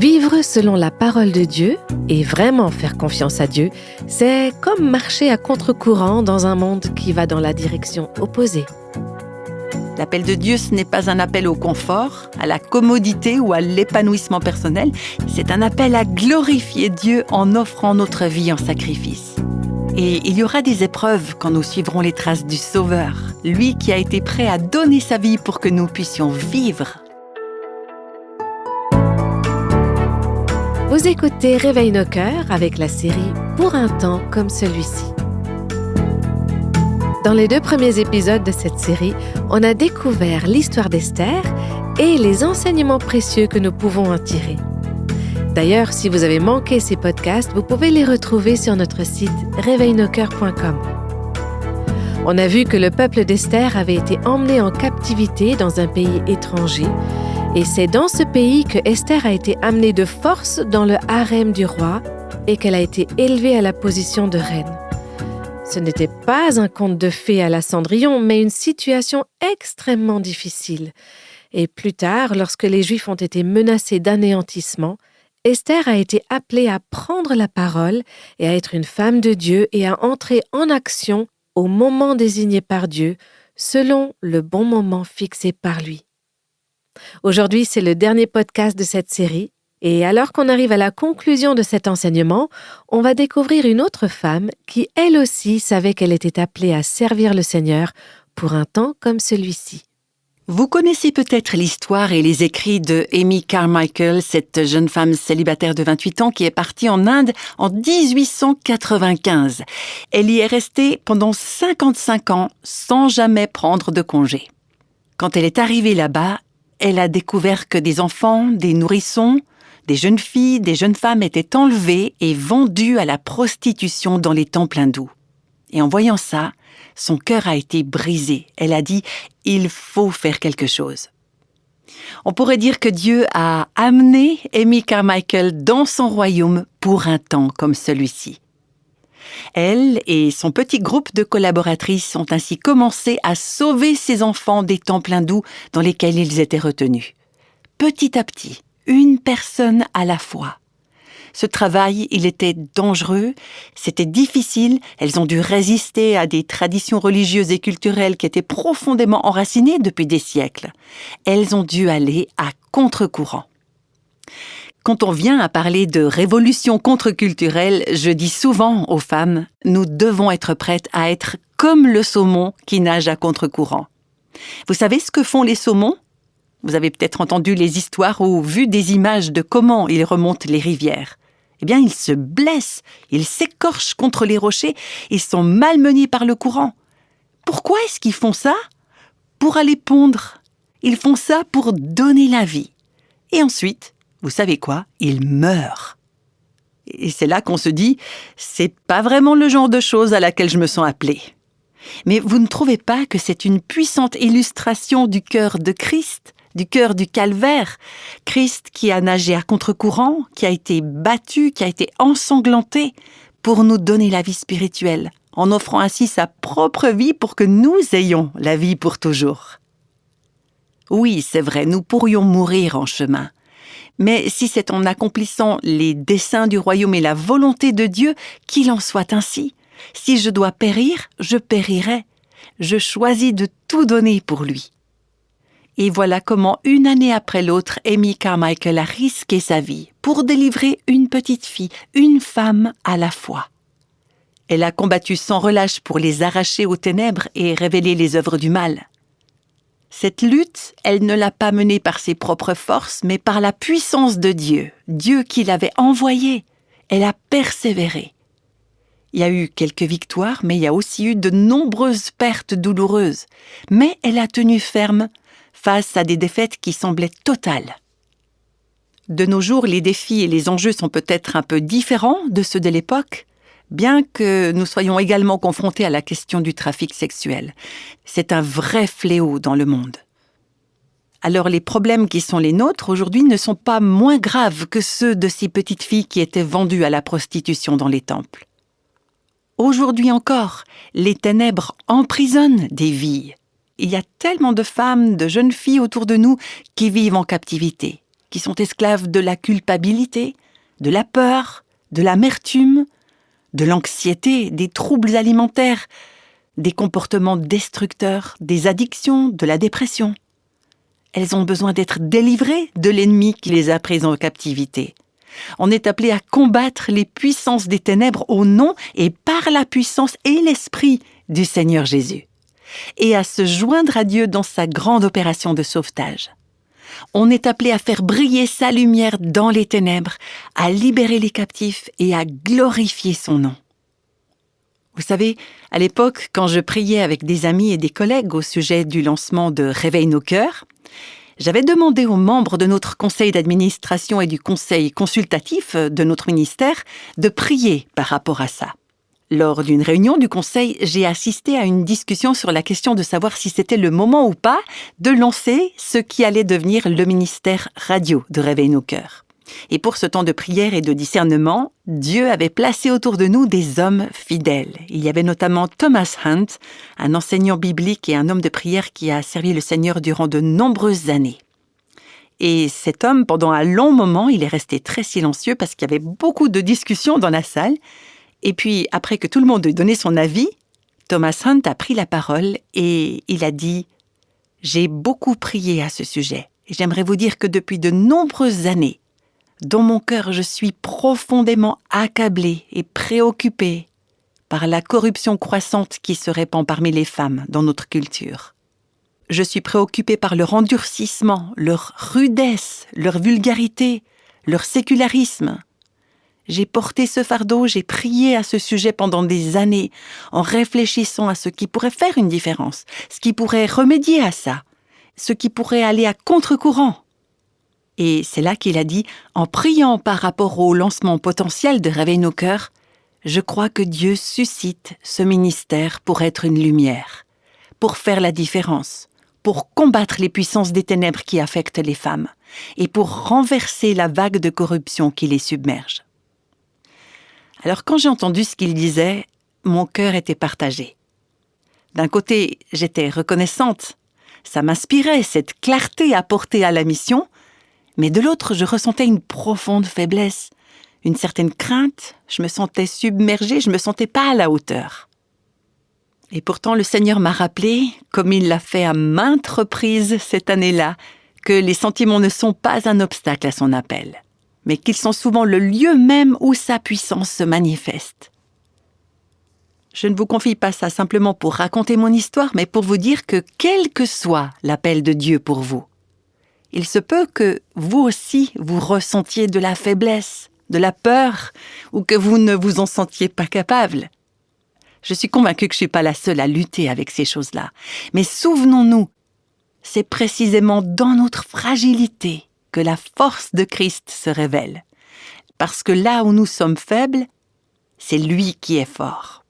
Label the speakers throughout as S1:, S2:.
S1: Vivre selon la parole de Dieu et vraiment faire confiance à Dieu, c'est comme marcher à contre-courant dans un monde qui va dans la direction opposée.
S2: L'appel de Dieu, ce n'est pas un appel au confort, à la commodité ou à l'épanouissement personnel. C'est un appel à glorifier Dieu en offrant notre vie en sacrifice. Et il y aura des épreuves quand nous suivrons les traces du Sauveur, lui qui a été prêt à donner sa vie pour que nous puissions vivre.
S1: Vous écoutez Réveille nos cœurs avec la série Pour un temps comme celui-ci. Dans les 2 premiers épisodes de cette série, on a découvert l'histoire d'Esther et les enseignements précieux que nous pouvons en tirer. D'ailleurs, si vous avez manqué ces podcasts, vous pouvez les retrouver sur notre site réveillenocœurs.com. On a vu que le peuple d'Esther avait été emmené en captivité dans un pays étranger, et c'est dans ce pays que Esther a été amenée de force dans le harem du roi et qu'elle a été élevée à la position de reine. Ce n'était pas un conte de fées à la Cendrillon, mais une situation extrêmement difficile. Et plus tard, lorsque les Juifs ont été menacés d'anéantissement, Esther a été appelée à prendre la parole et à être une femme de Dieu et à entrer en action au moment désigné par Dieu, selon le bon moment fixé par lui. Aujourd'hui, c'est le dernier podcast de cette série, et alors qu'on arrive à la conclusion de cet enseignement, on va découvrir une autre femme qui, elle aussi, savait qu'elle était appelée à servir le Seigneur pour un temps comme celui-ci.
S2: Vous connaissez peut-être l'histoire et les écrits de Amy Carmichael, cette jeune femme célibataire de 28 ans qui est partie en Inde en 1895. Elle y est restée pendant 55 ans sans jamais prendre de congé. Quand elle est arrivée là-bas, elle a découvert que des enfants, des nourrissons, des jeunes filles, des jeunes femmes étaient enlevées et vendues à la prostitution dans les temples hindous. Et en voyant ça, son cœur a été brisé. Elle a dit « Il faut faire quelque chose ». On pourrait dire que Dieu a amené Amy Carmichael dans son royaume pour un temps comme celui-ci. Elle et son petit groupe de collaboratrices ont ainsi commencé à sauver ces enfants des temples hindous dans lesquels ils étaient retenus. Petit à petit, une personne à la fois. Ce travail, il était dangereux, c'était difficile, elles ont dû résister à des traditions religieuses et culturelles qui étaient profondément enracinées depuis des siècles. Elles ont dû aller à contre-courant. Quand on vient à parler de révolution contre-culturelle, je dis souvent aux femmes, nous devons être prêtes à être comme le saumon qui nage à contre-courant. Vous savez ce que font les saumons ? Vous avez peut-être entendu les histoires ou vu des images de comment ils remontent les rivières. Eh bien, ils se blessent, ils s'écorchent contre les rochers, ils sont malmenés par le courant. Pourquoi est-ce qu'ils font ça ? Pour aller pondre. Ils font ça pour donner la vie. Et ensuite, vous savez quoi ? Ils meurent. Et c'est là qu'on se dit, c'est pas vraiment le genre de chose à laquelle je me sens appelée. Mais vous ne trouvez pas que c'est une puissante illustration du cœur de Christ, du cœur du calvaire? Christ qui a nagé à contre-courant, qui a été battu, qui a été ensanglanté pour nous donner la vie spirituelle, en offrant ainsi sa propre vie pour que nous ayons la vie pour toujours. Oui, c'est vrai, nous pourrions mourir en chemin. Mais si c'est en accomplissant les desseins du royaume et la volonté de Dieu, qu'il en soit ainsi. Si je dois périr, je périrai. Je choisis de tout donner pour lui. Et voilà comment, une année après l'autre, Amy Carmichael a risqué sa vie pour délivrer une petite fille, une femme à la fois. Elle a combattu sans relâche pour les arracher aux ténèbres et révéler les œuvres du mal. Cette lutte, elle ne l'a pas menée par ses propres forces, mais par la puissance de Dieu, Dieu qui l'avait envoyée. Elle a persévéré. Il y a eu quelques victoires, mais il y a aussi eu de nombreuses pertes douloureuses. Mais elle a tenu ferme face à des défaites qui semblaient totales. De nos jours, les défis et les enjeux sont peut-être un peu différents de ceux de l'époque, bien que nous soyons également confrontés à la question du trafic sexuel. C'est un vrai fléau dans le monde. Alors les problèmes qui sont les nôtres aujourd'hui ne sont pas moins graves que ceux de ces petites filles qui étaient vendues à la prostitution dans les temples. Aujourd'hui encore, les ténèbres emprisonnent des vies. Il y a tellement de femmes, de jeunes filles autour de nous qui vivent en captivité. qui sont esclaves de la culpabilité, de la peur, de l'amertume, de l'anxiété, des troubles alimentaires, des comportements destructeurs, des addictions, de la dépression. Elles ont besoin d'être délivrées de l'ennemi qui les a prises en captivité. On est appelé à combattre les puissances des ténèbres au nom et par la puissance et l'esprit du Seigneur Jésus, et à se joindre à Dieu dans sa grande opération de sauvetage. On est appelé à faire briller sa lumière dans les ténèbres, à libérer les captifs et à glorifier son nom. Vous savez, à l'époque, quand je priais avec des amis et des collègues au sujet du lancement de Réveille nos cœurs, j'avais demandé aux membres de notre conseil d'administration et du conseil consultatif de notre ministère de prier par rapport à ça. Lors d'une réunion du conseil, j'ai assisté à une discussion sur la question de savoir si c'était le moment ou pas de lancer ce qui allait devenir le ministère radio de Réveille nos cœurs. Et pour ce temps de prière et de discernement, Dieu avait placé autour de nous des hommes fidèles. Il y avait notamment Thomas Hunt, un enseignant biblique et un homme de prière qui a servi le Seigneur durant de nombreuses années. Et cet homme, pendant un long moment, il est resté très silencieux parce qu'il y avait beaucoup de discussions dans la salle. Et puis, après que tout le monde ait donné son avis, Thomas Hunt a pris la parole et il a dit « J'ai beaucoup prié à ce sujet et j'aimerais vous dire que depuis de nombreuses années, dans mon cœur, je suis profondément accablé et préoccupé par la corruption croissante qui se répand parmi les femmes dans notre culture. Je suis préoccupé par leur endurcissement, leur rudesse, leur vulgarité, leur sécularisme. J'ai porté ce fardeau, j'ai prié à ce sujet pendant des années, en réfléchissant à ce qui pourrait faire une différence, ce qui pourrait remédier à ça, ce qui pourrait aller à contre-courant. Et c'est là qu'il a dit, en priant par rapport au lancement potentiel de Réveille nos cœurs, je crois que Dieu suscite ce ministère pour être une lumière, pour faire la différence, pour combattre les puissances des ténèbres qui affectent les femmes et pour renverser la vague de corruption qui les submerge. Alors quand j'ai entendu ce qu'il disait, mon cœur était partagé. D'un côté, j'étais reconnaissante, ça m'inspirait cette clarté apportée à la mission, mais de l'autre, je ressentais une profonde faiblesse, une certaine crainte, je me sentais submergée, je ne me sentais pas à la hauteur. Et pourtant, le Seigneur m'a rappelé, comme il l'a fait à maintes reprises cette année-là, que les sentiments ne sont pas un obstacle à son appel, mais qu'ils sont souvent le lieu même où sa puissance se manifeste. Je ne vous confie pas ça simplement pour raconter mon histoire, mais pour vous dire que quel que soit l'appel de Dieu pour vous, il se peut que vous aussi vous ressentiez de la faiblesse, de la peur, ou que vous ne vous en sentiez pas capable. Je suis convaincue que je ne suis pas la seule à lutter avec ces choses-là. Mais souvenons-nous, c'est précisément dans notre fragilité que la force de Christ se révèle. Parce que là où nous sommes faibles, c'est lui qui est fort.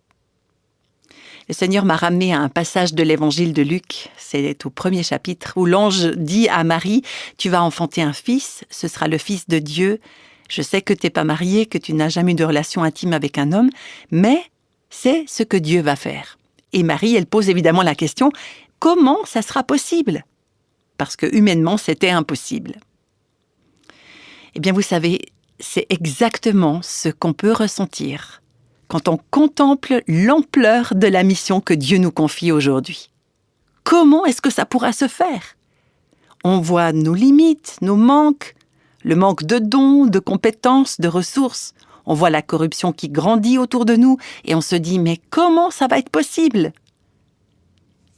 S2: Le Seigneur m'a ramené à un passage de l'évangile de Luc, c'est au 1er chapitre, où l'ange dit à Marie « Tu vas enfanter un fils, ce sera le fils de Dieu. Je sais que tu n'es pas mariée, que tu n'as jamais eu de relation intime avec un homme, mais c'est ce que Dieu va faire. » Et Marie, elle pose évidemment la question « Comment ça sera possible ?» Parce que humainement, c'était impossible. Eh bien, vous savez, c'est exactement ce qu'on peut ressentir quand on contemple l'ampleur de la mission que Dieu nous confie aujourd'hui. Comment est-ce que ça pourra se faire? On voit nos limites, nos manques, le manque de dons, de compétences, de ressources. On voit la corruption qui grandit autour de nous et on se dit « mais comment ça va être possible ?»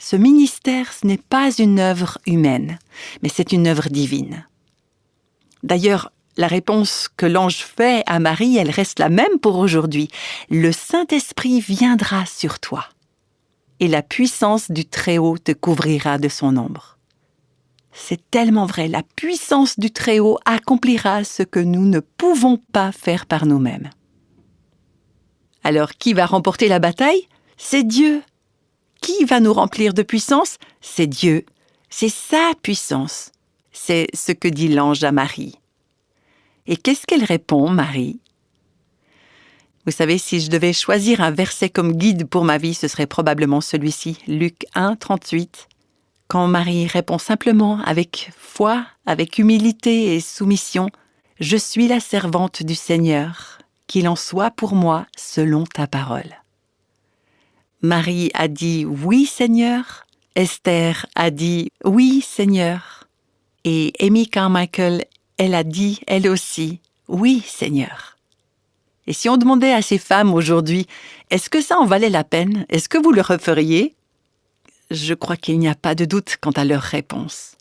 S2: Ce ministère, ce n'est pas une œuvre humaine, mais c'est une œuvre divine. D'ailleurs, la réponse que l'ange fait à Marie, elle reste la même pour aujourd'hui. Le Saint-Esprit viendra sur toi et la puissance du Très-Haut te couvrira de son ombre. C'est tellement vrai, la puissance du Très-Haut accomplira ce que nous ne pouvons pas faire par nous-mêmes. Alors, qui va remporter la bataille? C'est Dieu. Qui va nous remplir de puissance? C'est Dieu. C'est sa puissance. C'est ce que dit l'ange à Marie. Et qu'est-ce qu'elle répond, Marie? Vous savez, si je devais choisir un verset comme guide pour ma vie, ce serait probablement celui-ci, Luc 1, 38. « quand Marie répond simplement avec foi, avec humilité et soumission, « Je suis la servante du Seigneur, qu'il en soit pour moi selon ta parole. » Marie a dit « Oui, Seigneur ». Esther a dit « Oui, Seigneur ». Et Amy Carmichael, elle a dit, elle aussi, « Oui, Seigneur ». Et si on demandait à ces femmes aujourd'hui, est-ce que ça en valait la peine? Est-ce que vous le referiez? Je crois qu'il n'y a pas de doute quant à leur réponse.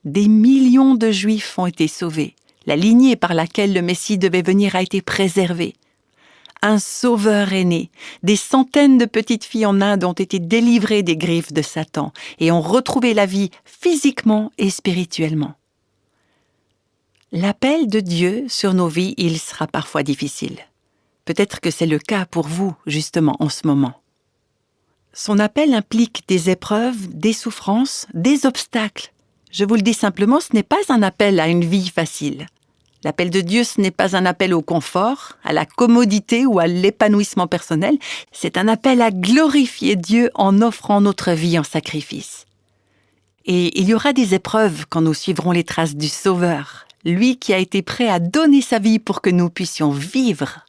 S2: Des millions de Juifs ont été sauvés. La lignée par laquelle le Messie devait venir a été préservée. Un sauveur est né. Des centaines de petites filles en Inde ont été délivrées des griffes de Satan et ont retrouvé la vie physiquement et spirituellement. L'appel de Dieu sur nos vies, il sera parfois difficile. Peut-être que c'est le cas pour vous, justement, en ce moment. Son appel implique des épreuves, des souffrances, des obstacles. Je vous le dis simplement, ce n'est pas un appel à une vie facile. L'appel de Dieu, ce n'est pas un appel au confort, à la commodité ou à l'épanouissement personnel. C'est un appel à glorifier Dieu en offrant notre vie en sacrifice. Et il y aura des épreuves quand nous suivrons les traces du Sauveur, lui qui a été prêt à donner sa vie pour que nous puissions vivre.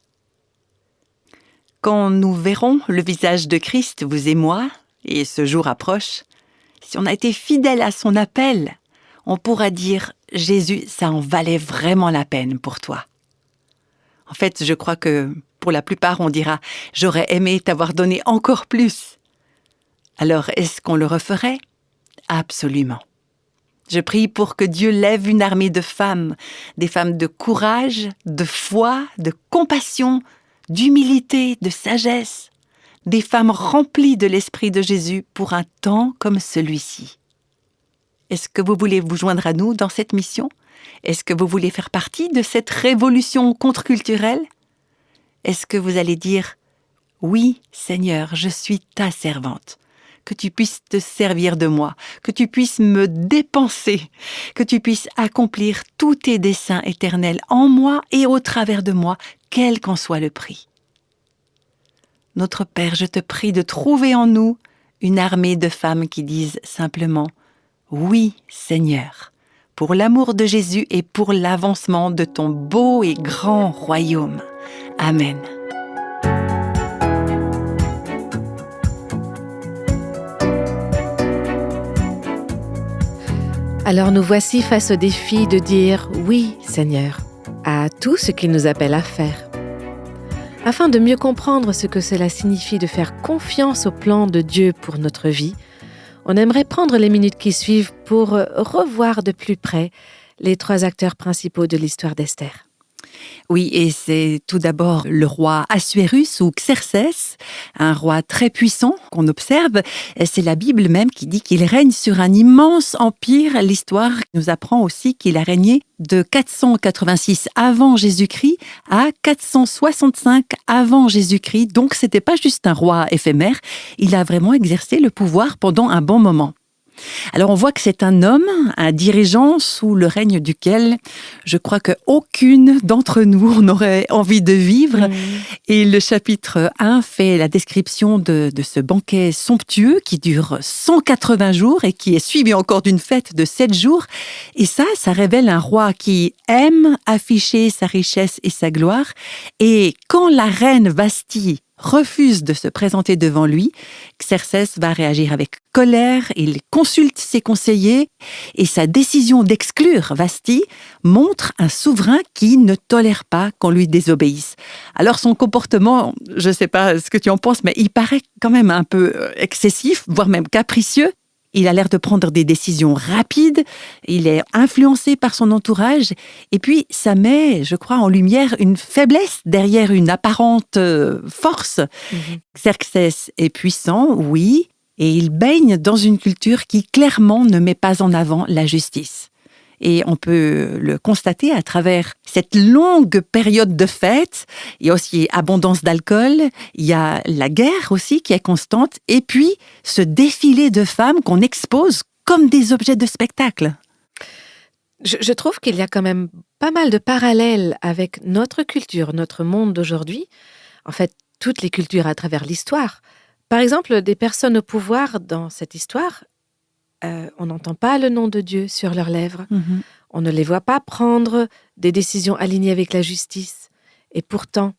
S2: Quand nous verrons le visage de Christ, vous et moi, et ce jour approche, si on a été fidèle à son appel, on pourra dire « Jésus, ça en valait vraiment la peine pour toi ». En fait, je crois que pour la plupart, on dira « J'aurais aimé t'avoir donné encore plus ». Alors, est-ce qu'on le referait? Absolument. Je prie pour que Dieu lève une armée de femmes, des femmes de courage, de foi, de compassion, d'humilité, de sagesse, des femmes remplies de l'Esprit de Jésus pour un temps comme celui-ci. Est-ce que vous voulez vous joindre à nous dans cette mission? Est-ce que vous voulez faire partie de cette révolution contre-culturelle? Est-ce que vous allez dire « Oui, Seigneur, je suis ta servante », que tu puisses te servir de moi, que tu puisses me dépenser, que tu puisses accomplir tous tes desseins éternels en moi et au travers de moi, quel qu'en soit le prix. Notre Père, je te prie de trouver en nous une armée de femmes qui disent simplement « Oui, Seigneur », pour l'amour de Jésus et pour l'avancement de ton beau et grand royaume. Amen.
S1: Alors nous voici face au défi de dire « Oui, Seigneur » à tout ce qu'il nous appelle à faire. Afin de mieux comprendre ce que cela signifie de faire confiance au plan de Dieu pour notre vie, on aimerait prendre les minutes qui suivent pour revoir de plus près les 3 acteurs principaux de l'histoire d'Esther.
S2: Oui, et c'est tout d'abord le roi Assuérus ou Xerxès, un roi très puissant qu'on observe. C'est la Bible même qui dit qu'il règne sur un immense empire. L'histoire nous apprend aussi qu'il a régné de 486 avant Jésus-Christ à 465 avant Jésus-Christ. Donc, c'était pas juste un roi éphémère. Il a vraiment exercé le pouvoir pendant un bon moment. Alors on voit que c'est un homme, un dirigeant sous le règne duquel je crois qu'aucune d'entre nous n'aurait envie de vivre. Et le chapitre 1 fait la description de ce banquet somptueux qui dure 180 jours et qui est suivi encore d'une fête de 7 jours. Et ça révèle un roi qui aime afficher sa richesse et sa gloire. Et quand la reine Vasthi refuse de se présenter devant lui, Xerxès va réagir avec colère, il consulte ses conseillers et sa décision d'exclure Vasthi montre un souverain qui ne tolère pas qu'on lui désobéisse. Alors son comportement, je ne sais pas ce que tu en penses, mais il paraît quand même un peu excessif, voire même capricieux. Il a l'air de prendre des décisions rapides, il est influencé par son entourage, et puis ça met, je crois, en lumière une faiblesse derrière une apparente force. Xerxès est puissant, oui, et il baigne dans une culture qui clairement ne met pas en avant la justice. Et on peut le constater à travers cette longue période de fêtes. Il y a aussi abondance d'alcool, il y a la guerre aussi qui est constante, et puis ce défilé de femmes qu'on expose comme des objets de spectacle.
S1: Je trouve qu'il y a quand même pas mal de parallèles avec notre culture, notre monde d'aujourd'hui. En fait, toutes les cultures à travers l'histoire. Par exemple, des personnes au pouvoir dans cette histoire, on n'entend pas le nom de Dieu sur leurs lèvres.
S2: Mhm.
S1: On ne les voit pas prendre des décisions alignées avec la justice. Et pourtant,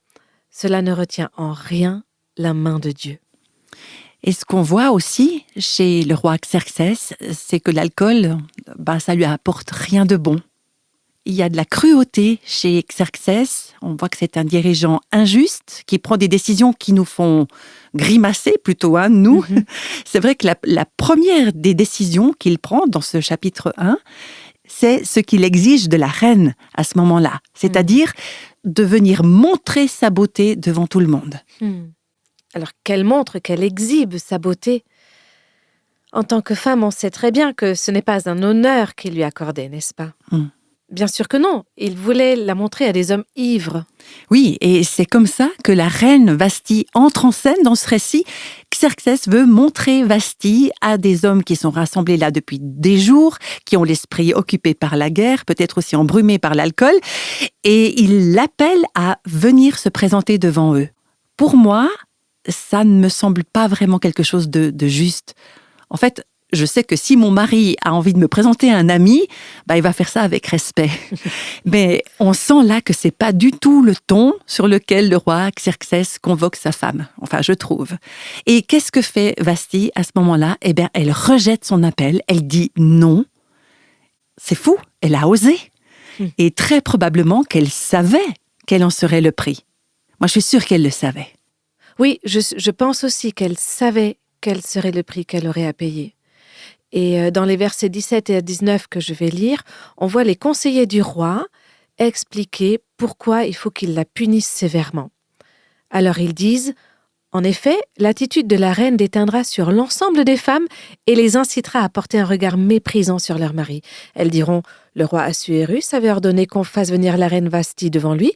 S1: cela ne retient en rien la main de Dieu.
S2: Et ce qu'on voit aussi chez le roi Xerxès, c'est que l'alcool, ça lui apporte rien de bon. Il y a de la cruauté chez Xerxès. On voit que c'est un dirigeant injuste qui prend des décisions qui nous font grimacer plutôt, nous. Mm-hmm. C'est vrai que la première des décisions qu'il prend dans ce chapitre 1, c'est ce qu'il exige de la reine à ce moment-là. C'est-à-dire de venir montrer sa beauté devant tout le monde.
S1: Alors qu'elle montre, qu'elle exhibe sa beauté. En tant que femme, on sait très bien que ce n'est pas un honneur qu'il lui accordait, n'est-ce pas ? Bien sûr que non, il voulait la montrer à des hommes ivres.
S2: Oui, et c'est comme ça que la reine Vasthi entre en scène dans ce récit. Xerxès veut montrer Vasthi à des hommes qui sont rassemblés là depuis des jours, qui ont l'esprit occupé par la guerre, peut-être aussi embrumés par l'alcool, et il l'appelle à venir se présenter devant eux. Pour moi, ça ne me semble pas vraiment quelque chose de juste. En fait, je sais que si mon mari a envie de me présenter à un ami, il va faire ça avec respect. Mais on sent là que c'est pas du tout le ton sur lequel le roi Xerxès convoque sa femme. Enfin, je trouve. Et qu'est-ce que fait Vasthi à ce moment-là ? Elle rejette son appel. Elle dit non. C'est fou. Elle a osé. Et très probablement qu'elle savait quel en serait le prix. Moi, je suis sûre qu'elle le savait.
S1: Oui, je pense aussi qu'elle savait quel serait le prix qu'elle aurait à payer. Et dans les versets 17 et 19 que je vais lire, on voit les conseillers du roi expliquer pourquoi il faut qu'il la punisse sévèrement. Alors ils disent, en effet, l'attitude de la reine déteindra sur l'ensemble des femmes et les incitera à porter un regard méprisant sur leur mari. Elles diront, le roi Assuérus avait ordonné qu'on fasse venir la reine Vasthi devant lui,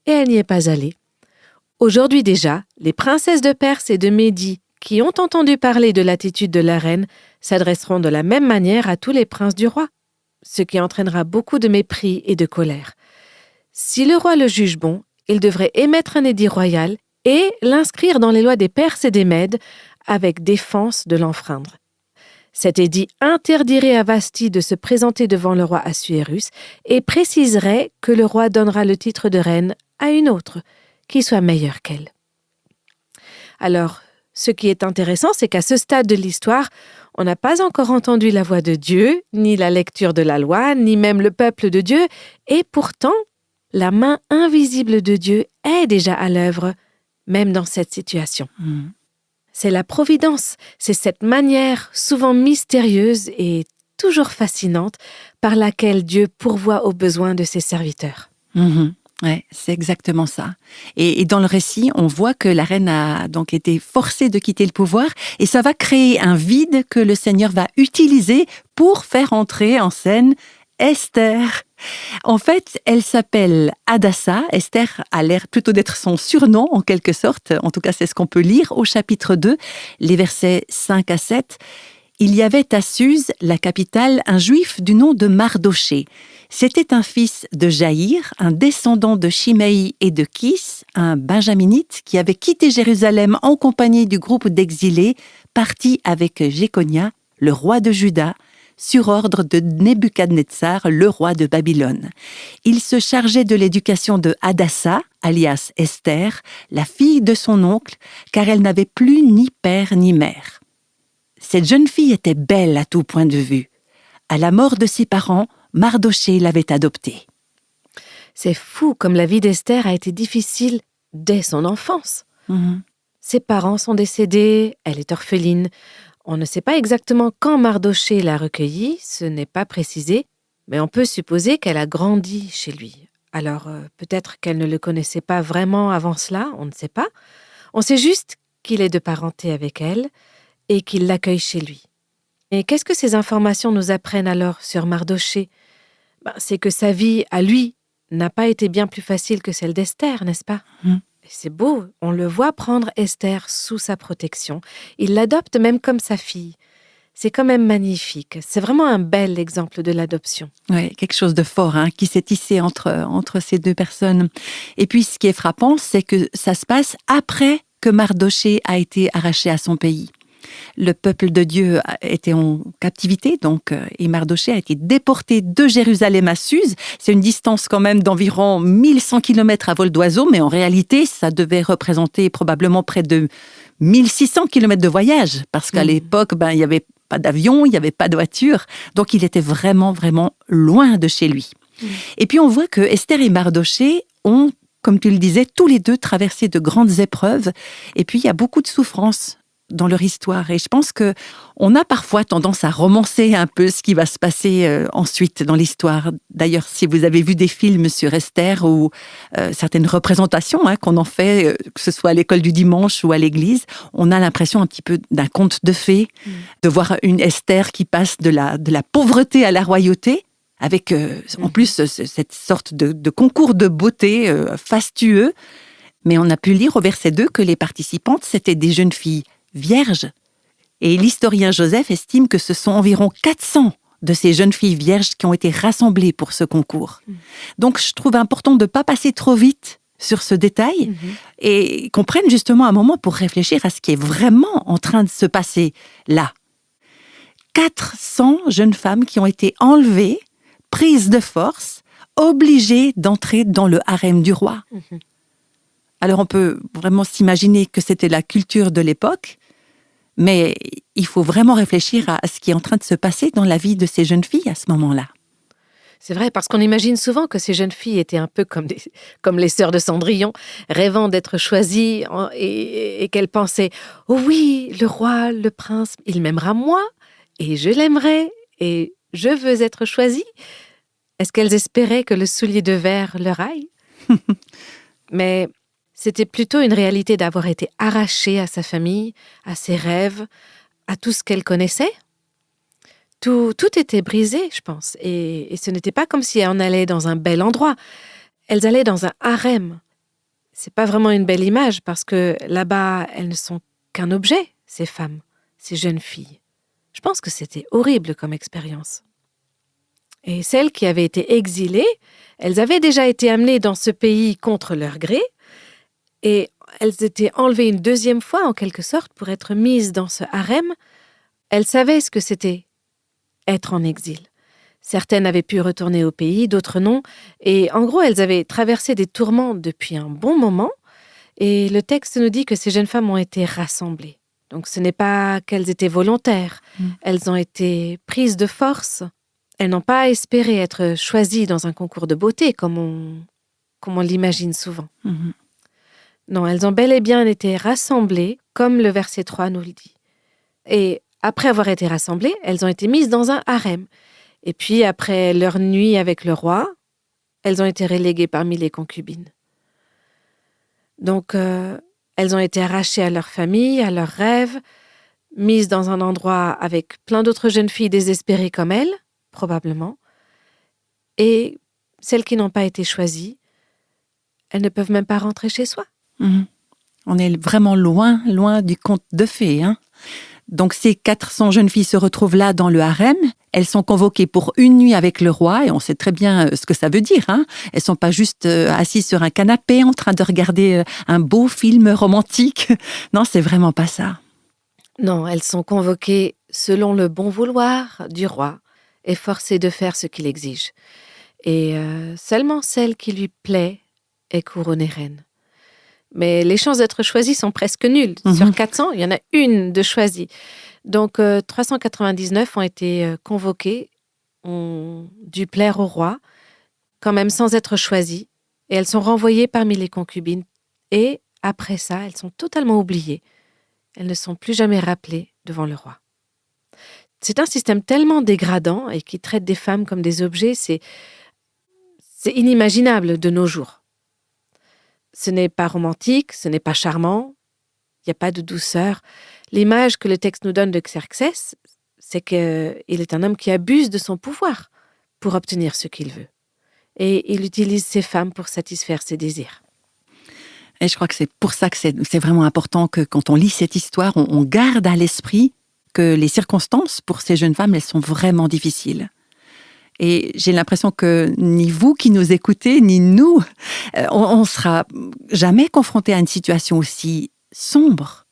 S1: et elle n'y est pas allée. Aujourd'hui déjà, les princesses de Perse et de Médie qui ont entendu parler de l'attitude de la reine s'adresseront de la même manière à tous les princes du roi, ce qui entraînera beaucoup de mépris et de colère. Si le roi le juge bon, il devrait émettre un édit royal et l'inscrire dans les lois des Perses et des Mèdes avec défense de l'enfreindre. Cet édit interdirait à Vasthi de se présenter devant le roi Assuérus et préciserait que le roi donnera le titre de reine à une autre, qui soit meilleure qu'elle. Alors, ce qui est intéressant, c'est qu'à ce stade de l'histoire, on n'a pas encore entendu la voix de Dieu, ni la lecture de la loi, ni même le peuple de Dieu, et pourtant, la main invisible de Dieu est déjà à l'œuvre, même dans cette situation. C'est la providence, c'est cette manière souvent mystérieuse et toujours fascinante par laquelle Dieu pourvoit aux besoins de ses serviteurs.
S2: Ouais, c'est exactement ça. Et dans le récit, on voit que la reine a donc été forcée de quitter le pouvoir et ça va créer un vide que le Seigneur va utiliser pour faire entrer en scène Esther. En fait, elle s'appelle Hadassa. Esther a l'air plutôt d'être son surnom en quelque sorte. En tout cas, c'est ce qu'on peut lire au chapitre 2, les versets 5 à 7. Il y avait à Suse, la capitale, un juif du nom de Mardoché. C'était un fils de Jaïr, un descendant de Shimei et de Kis, un benjaminite qui avait quitté Jérusalem en compagnie du groupe d'exilés, parti avec Jéconia, le roi de Juda, sur ordre de Nebuchadnezzar, le roi de Babylone. Il se chargeait de l'éducation de Hadassa, alias Esther, la fille de son oncle, car elle n'avait plus ni père ni mère. Cette jeune fille était belle à tout point de vue. À la mort de ses parents, Mardoché l'avait adoptée.
S1: C'est fou comme la vie d'Esther a été difficile dès son enfance. Ses parents sont décédés, elle est orpheline. On ne sait pas exactement quand Mardoché l'a recueillie, ce n'est pas précisé, mais on peut supposer qu'elle a grandi chez lui. Alors peut-être qu'elle ne le connaissait pas vraiment avant cela, on ne sait pas. On sait juste qu'il est de parenté avec elle et qu'il l'accueille chez lui. Et qu'est-ce que ces informations nous apprennent alors sur Mardoché ? C'est que sa vie, à lui, n'a pas été bien plus facile que celle d'Esther, n'est-ce pas ? Et c'est beau, on le voit prendre Esther sous sa protection. Il l'adopte même comme sa fille. C'est quand même magnifique. C'est vraiment un bel exemple de l'adoption.
S2: Oui, quelque chose de fort qui s'est tissé entre ces deux personnes. Et puis, ce qui est frappant, c'est que ça se passe après que Mardoché a été arraché à son pays. Le peuple de Dieu était en captivité, donc, et Mardochée a été déporté de Jérusalem à Suse. C'est une distance quand même d'environ 1100 kilomètres à vol d'oiseau, mais en réalité, ça devait représenter probablement près de 1600 kilomètres de voyage, parce qu'à l'époque, il n'y avait pas d'avion, il n'y avait pas de voiture, donc il était vraiment, vraiment loin de chez lui. Et puis on voit que Esther et Mardochée ont, comme tu le disais, tous les deux traversé de grandes épreuves. Et puis il y a beaucoup de souffrances dans leur histoire. Et je pense qu'on a parfois tendance à romancer un peu ce qui va se passer ensuite dans l'histoire. D'ailleurs, si vous avez vu des films sur Esther ou certaines représentations qu'on en fait, que ce soit à l'école du dimanche ou à l'église, on a l'impression un petit peu d'un conte de fées, de voir une Esther qui passe de la pauvreté à la royauté, avec en plus cette sorte de concours de beauté fastueux. Mais on a pu lire au verset 2 que les participantes, c'était des jeunes filles vierges. Et l'historien Joseph estime que ce sont environ 400 de ces jeunes filles vierges qui ont été rassemblées pour ce concours. Donc je trouve important de ne pas passer trop vite sur ce détail et qu'on prenne justement un moment pour réfléchir à ce qui est vraiment en train de se passer là. 400 jeunes femmes qui ont été enlevées, prises de force, obligées d'entrer dans le harem du roi. Alors on peut vraiment s'imaginer que c'était la culture de l'époque, mais il faut vraiment réfléchir à ce qui est en train de se passer dans la vie de ces jeunes filles à ce moment-là.
S1: C'est vrai, parce qu'on imagine souvent que ces jeunes filles étaient un peu comme les sœurs de Cendrillon, rêvant d'être choisies et qu'elles pensaient « Oh oui, le roi, le prince, il m'aimera moi, et je l'aimerai, et je veux être choisie. » Est-ce qu'elles espéraient que le soulier de verre leur aille? Mais c'était plutôt une réalité d'avoir été arrachée à sa famille, à ses rêves, à tout ce qu'elle connaissait. Tout était brisé, je pense. Et ce n'était pas comme si elles allaient dans un bel endroit. Elles allaient dans un harem. C'est pas vraiment une belle image parce que là-bas, elles ne sont qu'un objet, ces femmes, ces jeunes filles. Je pense que c'était horrible comme expérience. Et celles qui avaient été exilées, elles avaient déjà été amenées dans ce pays contre leur gré et elles étaient enlevées une deuxième fois, en quelque sorte, pour être mises dans ce harem. Elles savaient ce que c'était être en exil. Certaines avaient pu retourner au pays, d'autres non. Et en gros, elles avaient traversé des tourments depuis un bon moment. Et le texte nous dit que ces jeunes femmes ont été rassemblées. Donc ce n'est pas qu'elles étaient volontaires. Elles ont été prises de force. Elles n'ont pas espéré être choisies dans un concours de beauté, comme on l'imagine souvent. Non, elles ont bel et bien été rassemblées, comme le verset 3 nous le dit. Et après avoir été rassemblées, elles ont été mises dans un harem. Et puis, après leur nuit avec le roi, elles ont été reléguées parmi les concubines. Donc, elles ont été arrachées à leur famille, à leurs rêves, mises dans un endroit avec plein d'autres jeunes filles désespérées comme elles, probablement. Et celles qui n'ont pas été choisies, elles ne peuvent même pas rentrer chez soi.
S2: On est vraiment loin du conte de fées, Donc ces 400 jeunes filles se retrouvent là dans le harem. Elles sont convoquées pour une nuit avec le roi et on sait très bien ce que ça veut dire. Elles sont pas juste assises sur un canapé en train de regarder un beau film romantique. Non, c'est vraiment pas ça.
S1: Non, elles sont convoquées selon le bon vouloir du roi et forcées de faire ce qu'il exige. Et seulement celle qui lui plaît est couronnée reine. Mais les chances d'être choisies sont presque nulles. Sur 400, il y en a une de choisie. Donc, 399 ont été convoquées, ont dû plaire au roi, quand même sans être choisies. Et elles sont renvoyées parmi les concubines. Et après ça, elles sont totalement oubliées. Elles ne sont plus jamais rappelées devant le roi. C'est un système tellement dégradant et qui traite des femmes comme des objets, c'est inimaginable de nos jours. Ce n'est pas romantique, ce n'est pas charmant, il n'y a pas de douceur. L'image que le texte nous donne de Xerxès, c'est qu'il est un homme qui abuse de son pouvoir pour obtenir ce qu'il veut. Et il utilise ces femmes pour satisfaire ses désirs.
S2: Et je crois que c'est pour ça que c'est vraiment important que quand on lit cette histoire, on garde à l'esprit que les circonstances pour ces jeunes femmes, elles sont vraiment difficiles. Et j'ai l'impression que ni vous qui nous écoutez, ni nous, on ne sera jamais confrontés à une situation aussi sombre.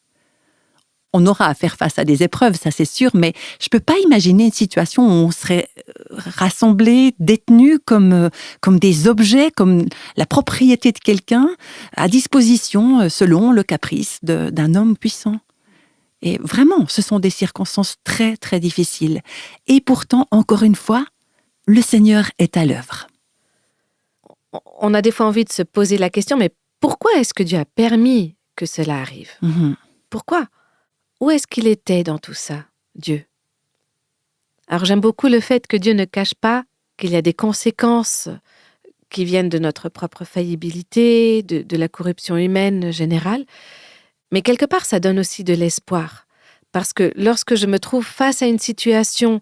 S2: On aura à faire face à des épreuves, ça c'est sûr, mais je ne peux pas imaginer une situation où on serait rassemblés, détenus comme des objets, comme la propriété de quelqu'un, à disposition selon le caprice d'un homme puissant. Et vraiment, ce sont des circonstances très, très difficiles. Et pourtant, encore une fois, le Seigneur est à l'œuvre.
S1: On a des fois envie de se poser la question, mais pourquoi est-ce que Dieu a permis que cela arrive ? Pourquoi ? Où est-ce qu'il était dans tout ça, Dieu ? Alors j'aime beaucoup le fait que Dieu ne cache pas qu'il y a des conséquences qui viennent de notre propre faillibilité, de la corruption humaine générale, mais quelque part ça donne aussi de l'espoir. Parce que lorsque je me trouve face à une situation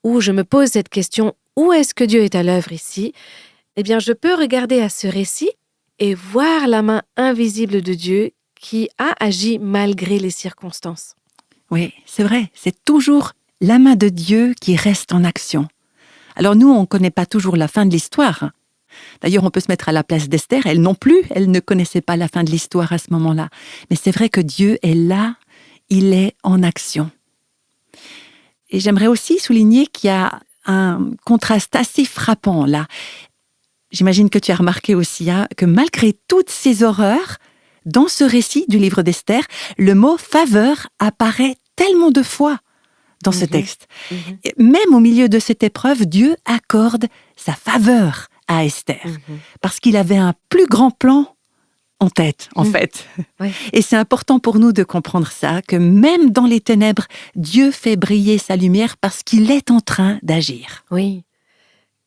S1: où je me pose cette question, où est-ce que Dieu est à l'œuvre ici ? Eh bien je peux regarder à ce récit et voir la main invisible de Dieu qui a agi malgré les circonstances.
S2: Oui, c'est vrai, c'est toujours la main de Dieu qui reste en action. Alors nous, on ne connaît pas toujours la fin de l'histoire. D'ailleurs, on peut se mettre à la place d'Esther, elle non plus, elle ne connaissait pas la fin de l'histoire à ce moment-là. Mais c'est vrai que Dieu est là, il est en action. Et j'aimerais aussi souligner qu'il y a un contraste assez frappant là. J'imagine que tu as remarqué aussi que malgré toutes ces horreurs, dans ce récit du livre d'Esther, le mot « faveur » apparaît tellement de fois dans ce texte. Et même au milieu de cette épreuve, Dieu accorde sa faveur à Esther, parce qu'il avait un plus grand plan en tête, en fait.
S1: Oui.
S2: Et c'est important pour nous de comprendre ça, que même dans les ténèbres, Dieu fait briller sa lumière parce qu'il est en train d'agir.
S1: Oui.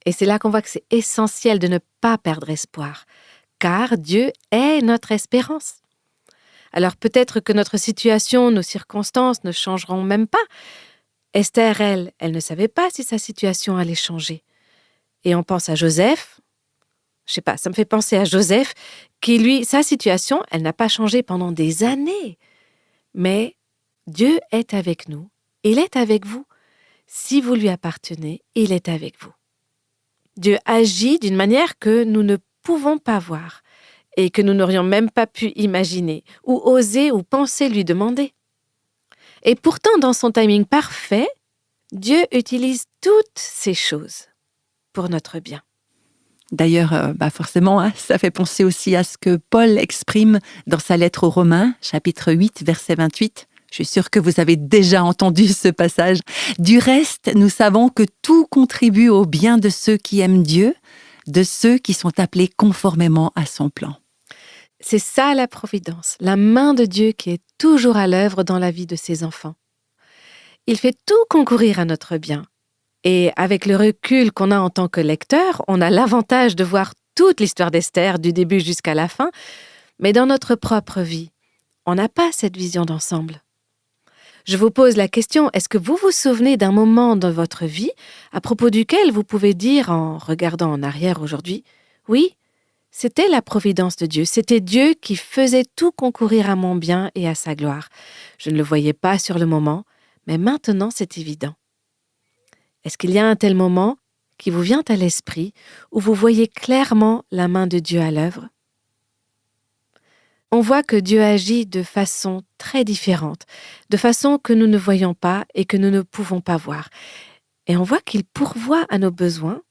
S1: Et c'est là qu'on voit que c'est essentiel de ne pas perdre espoir, car Dieu est notre espérance. Alors peut-être que notre situation, nos circonstances ne changeront même pas. Esther, elle ne savait pas si sa situation allait changer. Et on pense à Joseph, je sais pas, ça me fait penser à Joseph, qui lui, sa situation, elle n'a pas changé pendant des années. Mais Dieu est avec nous, il est avec vous. Si vous lui appartenez, il est avec vous. Dieu agit d'une manière que nous ne pouvons pas voir et que nous n'aurions même pas pu imaginer ou oser ou penser lui demander. Et pourtant, dans son timing parfait, Dieu utilise toutes ces choses pour notre bien.
S2: D'ailleurs, forcément, ça fait penser aussi à ce que Paul exprime dans sa lettre aux Romains, chapitre 8, verset 28. Je suis sûre que vous avez déjà entendu ce passage. Du reste, nous savons que tout contribue au bien de ceux qui aiment Dieu, de ceux qui sont appelés conformément à son plan.
S1: C'est ça la providence, la main de Dieu qui est toujours à l'œuvre dans la vie de ses enfants. Il fait tout concourir à notre bien. Et avec le recul qu'on a en tant que lecteur, on a l'avantage de voir toute l'histoire d'Esther du début jusqu'à la fin, mais dans notre propre vie, on n'a pas cette vision d'ensemble. Je vous pose la question, est-ce que vous vous souvenez d'un moment dans votre vie à propos duquel vous pouvez dire en regardant en arrière aujourd'hui, oui, c'était la providence de Dieu, c'était Dieu qui faisait tout concourir à mon bien et à sa gloire. Je ne le voyais pas sur le moment, mais maintenant c'est évident. Est-ce qu'il y a un tel moment qui vous vient à l'esprit où vous voyez clairement la main de Dieu à l'œuvre ? On voit que Dieu agit de façon très différente, de façon que nous ne voyons pas et que nous ne pouvons pas voir. Et on voit qu'il pourvoit à nos besoins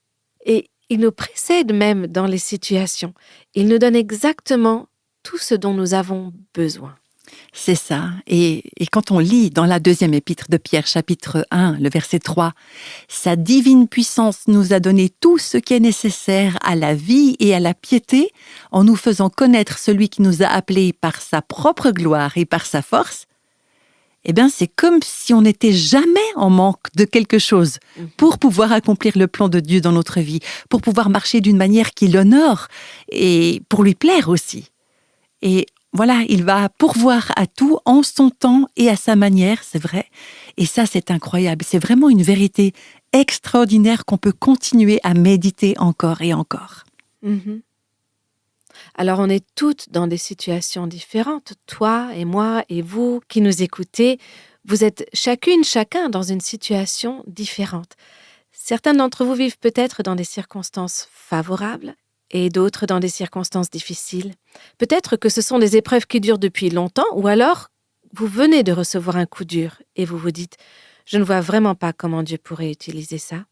S1: et il nous précède même dans les situations. Il nous donne exactement tout ce dont nous avons besoin.
S2: C'est ça. Et quand on lit dans la deuxième épître de Pierre, chapitre 1, le verset 3, « Sa divine puissance nous a donné tout ce qui est nécessaire à la vie et à la piété, en nous faisant connaître celui qui nous a appelés par sa propre gloire et par sa force. » Eh bien, c'est comme si on n'était jamais en manque de quelque chose pour pouvoir accomplir le plan de Dieu dans notre vie, pour pouvoir marcher d'une manière qui l'honore et pour lui plaire aussi. Et voilà, il va pourvoir à tout en son temps et à sa manière, c'est vrai. Et ça, c'est incroyable. C'est vraiment une vérité extraordinaire qu'on peut continuer à méditer encore et encore.
S1: Alors, on est toutes dans des situations différentes. Toi et moi et vous qui nous écoutez, vous êtes chacune, chacun dans une situation différente. Certains d'entre vous vivent peut-être dans des circonstances favorables et d'autres dans des circonstances difficiles. Peut-être que ce sont des épreuves qui durent depuis longtemps ou alors vous venez de recevoir un coup dur et vous vous dites « Je ne vois vraiment pas comment Dieu pourrait utiliser ça »,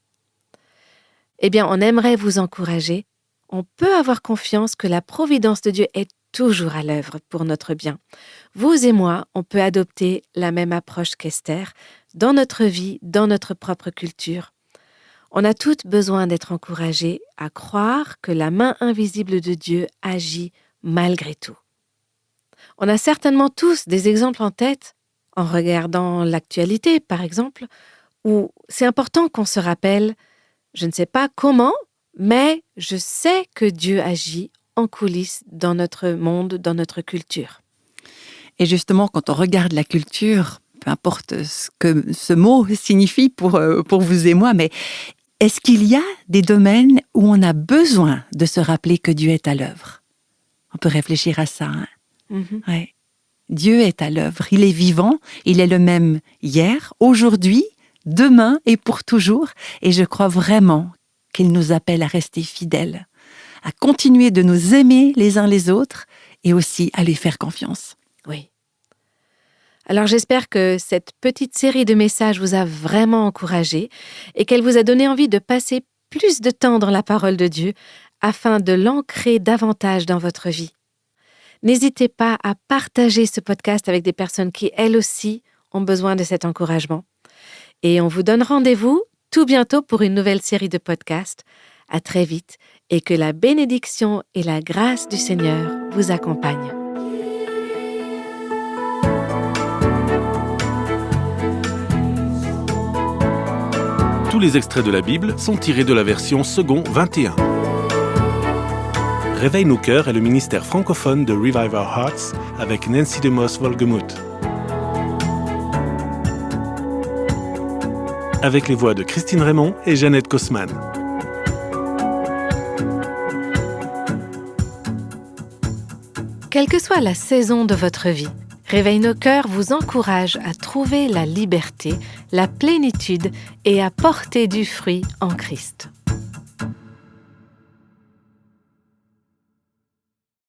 S1: eh bien, on aimerait vous encourager. On peut avoir confiance que la providence de Dieu est toujours à l'œuvre pour notre bien. Vous et moi, on peut adopter la même approche qu'Esther dans notre vie, dans notre propre culture. On a toutes besoin d'être encouragés à croire que la main invisible de Dieu agit malgré tout. On a certainement tous des exemples en tête, en regardant l'actualité par exemple, où c'est important qu'on se rappelle, je ne sais pas comment, mais je sais que Dieu agit en coulisses dans notre monde, dans notre culture.
S2: Et justement, quand on regarde la culture, peu importe ce que ce mot signifie pour vous et moi, mais est-ce qu'il y a des domaines où on a besoin de se rappeler que Dieu est à l'œuvre? On peut réfléchir à ça. Hein? Ouais. Dieu est à l'œuvre, il est vivant, il est le même hier, aujourd'hui, demain et pour toujours. Et je crois vraiment qu'il nous appelle à rester fidèles, à continuer de nous aimer les uns les autres et aussi à lui faire confiance.
S1: Oui. Alors j'espère que cette petite série de messages vous a vraiment encouragé et qu'elle vous a donné envie de passer plus de temps dans la parole de Dieu afin de l'ancrer davantage dans votre vie. N'hésitez pas à partager ce podcast avec des personnes qui, elles aussi, ont besoin de cet encouragement. Et on vous donne rendez-vous tout bientôt pour une nouvelle série de podcasts. À très vite et que la bénédiction et la grâce du Seigneur vous accompagnent.
S3: Tous les extraits de la Bible sont tirés de la version Second 21. Réveille nos cœurs est le ministère francophone de Revive Our Hearts avec Nancy DeMoss-Wolgemuth. Avec les voix de Christine Raymond et Jeannette Kosman.
S1: Quelle que soit la saison de votre vie, Réveille nos cœurs vous encourage à trouver la liberté, la plénitude et à porter du fruit en Christ.